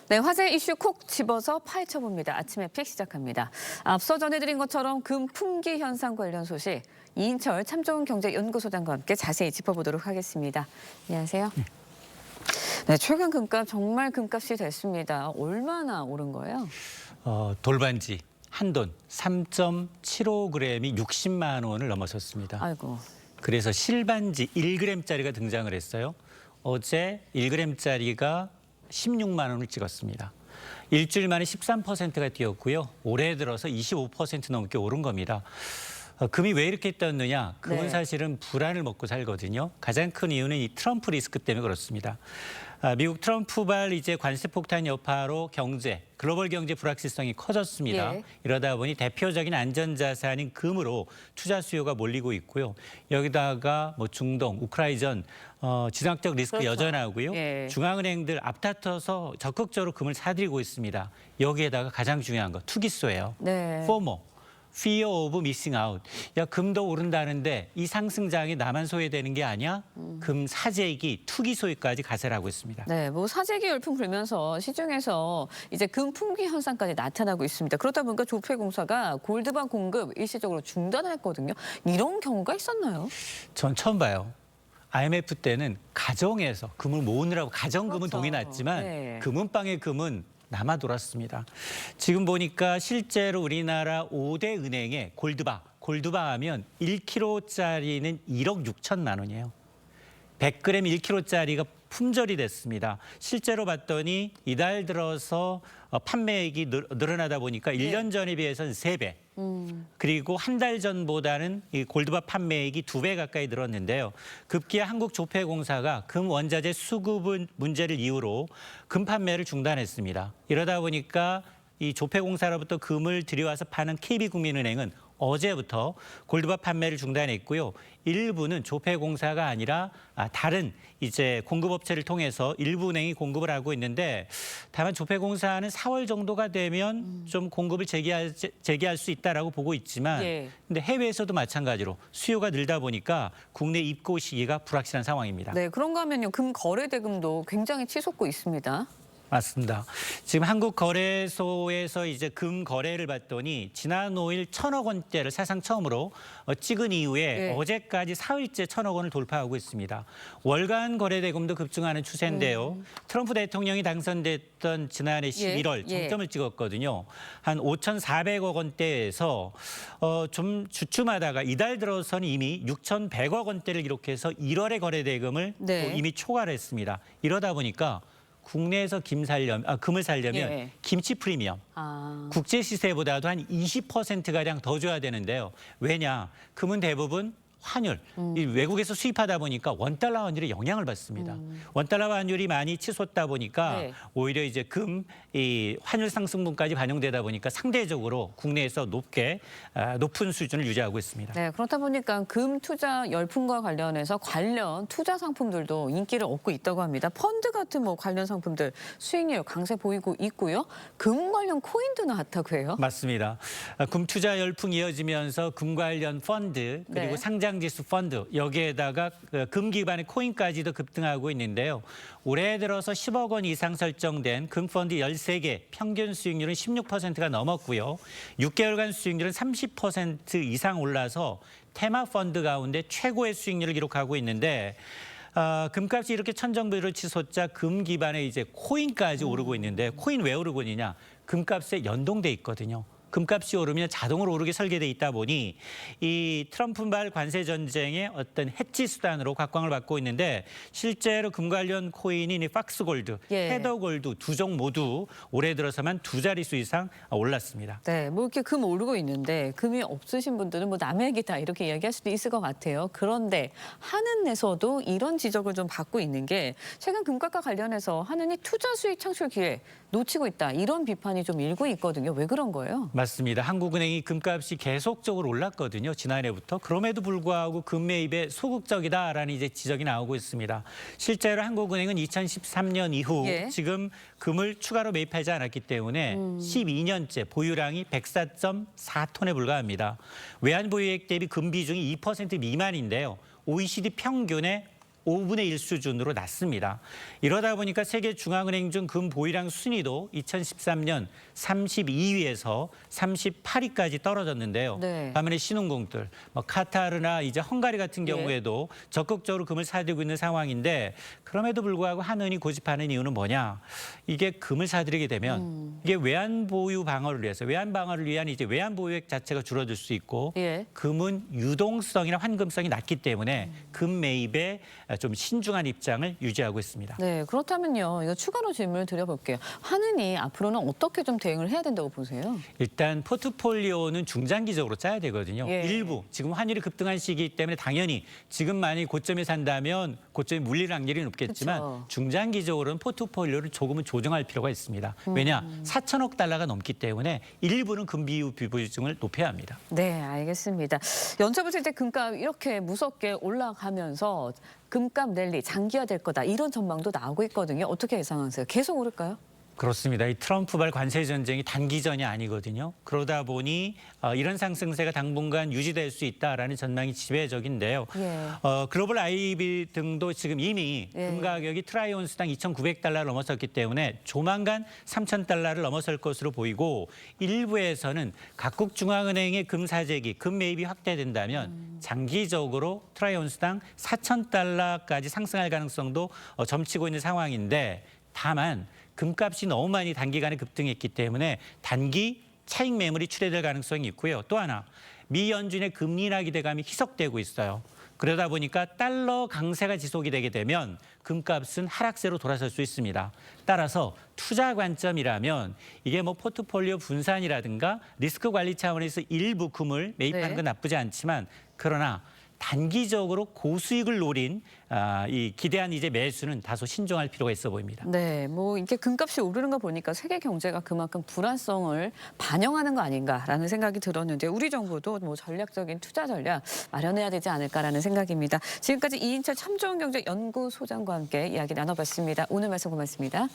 네, 화제 이슈 콕 집어서 파헤쳐봅니다. 아침에 픽 시작합니다. 앞서 전해드린 것처럼 금 품귀 현상 관련 소식 이인철 참좋은경제연구소장과 함께 자세히 짚어보도록 하겠습니다. 안녕하세요. 네, 최근 금값 정말 금값이 됐습니다. 얼마나 오른 거예요? 돌반지 한돈 3.75g이 60만 원을 넘어섰습니다. 아이고. 그래서 실반지 1g짜리가 등장을 했어요. 어제 1g짜리가 16만 원을 찍었습니다. 일주일 만에 13%가 뛰었고요. 올해 들어서 25% 넘게 오른 겁니다. 금이 왜 이렇게 뛰었느냐? 금은 네. 사실은 불안을 먹고 살거든요. 가장 큰 이유는 이 트럼프 리스크 때문에 그렇습니다. 미국 트럼프발 이제 관세 폭탄 여파로 글로벌 경제 불확실성이 커졌습니다. 예. 이러다 보니 대표적인 안전자산인 금으로 투자 수요가 몰리고 있고요. 여기다가 뭐 중동, 우크라이전 지정학적 리스크 그렇죠. 여전하고요. 예. 중앙은행들 앞다퉈서 적극적으로 금을 사들이고 있습니다. 여기에다가 가장 중요한 거 투기소예요. 네. FOMO. Fear of Missing Out. 야, 금도 오른다는데 이 상승장이 나만 소외되는 게 아니야? 금 사재기, 투기 소외까지 가세라고 있습니다. 네, 뭐 사재기 열풍 불면서 시중에서 이제 금 품귀 현상까지 나타나고 있습니다. 그러다 보니까 조폐공사가 골드바 공급 일시적으로 중단했거든요. 이런 경우가 있었나요? 전 처음 봐요. IMF 때는 가정에서 금을 모으느라고 가정금은 그렇죠. 동이 났지만 네. 금은방의 금은 남아 돌았습니다. 지금 보니까 실제로 우리나라 5대 은행에 골드바 하면 1kg짜리는 1억 6천만 원이에요. 100g 1kg짜리가 품절이 됐습니다. 실제로 봤더니 이달 들어서 판매액이 늘어나다 보니까 1년 전에 비해서는 3배. 그리고 한 달 전보다는 이 골드바 판매액이 2배 가까이 늘었는데요. 급기야 한국조폐공사가 금 원자재 수급 문제를 이유로 금 판매를 중단했습니다. 이러다 보니까 이 조폐공사로부터 금을 들여와서 파는 KB국민은행은 어제부터 골드바 판매를 중단했고요. 일부는 조폐공사가 아니라 다른 이제 공급업체를 통해서 일부 은행이 공급을 하고 있는데 다만 조폐공사는 4월 정도가 되면 좀 공급을 재개할 수 있다라고 보고 있지만 예. 근데 해외에서도 마찬가지로 수요가 늘다 보니까 국내 입고 시기가 불확실한 상황입니다. 네, 그런가 하면요. 금 거래 대금도 굉장히 치솟고 있습니다. 맞습니다. 지금 한국거래소에서 이제 금 거래를 봤더니 지난 5일 1,000억 원대를 사상 처음으로 찍은 이후에 예. 어제까지 사흘째 1,000억 원을 돌파하고 있습니다. 월간 거래 대금도 급증하는 추세인데요. 트럼프 대통령이 당선됐던 지난해 11월 예. 정점을 찍었거든요. 한 5,400억 원대에서 좀 주춤하다가 이달 들어서는 이미 6,100억 원대를 기록해서 1월의 거래 대금을 네. 또 이미 초과를 했습니다. 이러다 보니까 국내에서 금을 살려면 예. 김치 프리미엄, 국제 시세보다도 한 20%가량 더 줘야 되는데요. 왜냐? 금은 대부분 환율, 이 외국에서 수입하다 보니까 원달러 환율에 영향을 받습니다. 원달러 환율이 많이 치솟다 보니까 네. 오히려 이제 이 환율 상승분까지 반영되다 보니까 상대적으로 국내에서 높은 수준을 유지하고 있습니다. 네, 그렇다 보니까 금 투자 열풍과 관련해서 관련 투자 상품들도 인기를 얻고 있다고 합니다. 펀드 같은 뭐 관련 상품들 수익률 강세 보이고 있고요. 금 관련 코인도 나왔다고 해요. 맞습니다. 금 투자 열풍이 이어지면서 금 관련 펀드 그리고 네. 상장지수 펀드 여기에다가 금 기반의 코인까지도 급등하고 있는데요. 올해 들어서 10억 원 이상 설정된 금 펀드 13개 평균 수익률은 16%가 넘었고요. 6개월간 수익률은 30% 이상 올라서 테마 펀드 가운데 최고의 수익률을 기록하고 있는데 금값이 이렇게 천정부를 치솟자 금 기반의 이제 코인까지 오르고 있는데 코인 왜 오르고 있느냐? 금값에 연동돼 있거든요. 금값이 오르면 자동으로 오르게 설계돼 있다 보니 이 트럼프발 관세 전쟁의 어떤 해치 수단으로 각광을 받고 있는데 실제로 금 관련 코인인 팍스골드, 예. 헤더골드 두 종 모두 올해 들어서만 2자릿수 이상 올랐습니다. 네, 뭐 이렇게 금 오르고 있는데 금이 없으신 분들은 뭐 남의 얘기다 이렇게 이야기할 수도 있을 것 같아요. 그런데 한은에서도 이런 지적을 좀 받고 있는 게 최근 금값과 관련해서 한은이 투자 수익 창출 기회 놓치고 있다 이런 비판이 좀 일고 있거든요. 왜 그런 거예요? 맞습니다. 한국은행이 금값이 계속적으로 올랐거든요. 지난해부터. 그럼에도 불구하고 금 매입에 소극적이다라는 이제 지적이 나오고 있습니다. 실제로 한국은행은 2013년 이후 예. 지금 금을 추가로 매입하지 않았기 때문에 12년째 보유량이 104.4톤에 불과합니다. 외환 보유액 대비 금 비중이 2% 미만인데요. OECD 평균의 5분의 1 수준으로 낮습니다. 이러다 보니까 세계 중앙은행 중 금 보유량 순위도 2013년 32위에서 38위까지 떨어졌는데요. 네. 반면에 신흥국들, 카타르나 이제 헝가리 같은 경우에도 적극적으로 금을 사들이고 있는 상황인데 그럼에도 불구하고 한은이 고집하는 이유는 뭐냐? 이게 금을 사들이게 되면 이게 외환 보유 방어를 위해서 외환 방어를 위한 이제 외환 보유액 자체가 줄어들 수 있고 예. 금은 유동성이나 환금성이 낮기 때문에 금 매입에 좀 신중한 입장을 유지하고 있습니다. 네, 그렇다면요. 이거 추가로 질문을 드려볼게요. 환은이 앞으로는 어떻게 좀 대응을 해야 된다고 보세요? 일단 포트폴리오는 중장기적으로 짜야 되거든요. 예. 일부 지금 환율이 급등한 시기이기 때문에 당연히 지금 만약 고점에 산다면 고점이 물릴 확률이 높겠지만 그쵸. 중장기적으로는 포트폴리오를 조금은 조정할 필요가 있습니다. 왜냐? 4천억 달러가 넘기 때문에 일부는 금 비중을 높여야 합니다. 네, 알겠습니다. 연초부터 이제 금값 이렇게 무섭게 올라가면서 금값 랠리 장기화될 거다 이런 전망도 나오고 있거든요. 어떻게 예상하세요? 계속 오를까요? 그렇습니다. 이 트럼프발 관세 전쟁이 단기전이 아니거든요. 그러다 보니 이런 상승세가 당분간 유지될 수 있다라는 전망이 지배적인데요. 예. 글로벌 IB 등도 지금 이미 예. 금 가격이 트라이 온스당 2,900달러를 넘어섰기 때문에 조만간 3,000달러를 넘어설 것으로 보이고 일부에서는 각국 중앙은행의 금 사재기, 금 매입이 확대된다면 장기적으로 트라이 온스당 4,000달러까지 상승할 가능성도 점치고 있는 상황인데 다만 금값이 너무 많이 단기간에 급등했기 때문에 단기 차익 매물이 출회될 가능성이 있고요. 또 하나 미 연준의 금리 인하 기대감이 희석되고 있어요. 그러다 보니까 달러 강세가 지속이 되게 되면 금값은 하락세로 돌아설 수 있습니다. 따라서 투자 관점이라면 이게 뭐 포트폴리오 분산이라든가 리스크 관리 차원에서 일부 금을 매입하는 네. 건 나쁘지 않지만 그러나 단기적으로 고수익을 노린 이 기대한 이제 매수는 다소 신중할 필요가 있어 보입니다. 네, 뭐 이게 금값이 오르는 거 보니까 세계 경제가 그만큼 불안성을 반영하는 거 아닌가라는 생각이 들었는데 우리 정부도 뭐 전략적인 투자 전략 마련해야 되지 않을까라는 생각입니다. 지금까지 이인철 참좋은경제연구소장과 함께 이야기 나눠봤습니다. 오늘 말씀 고맙습니다.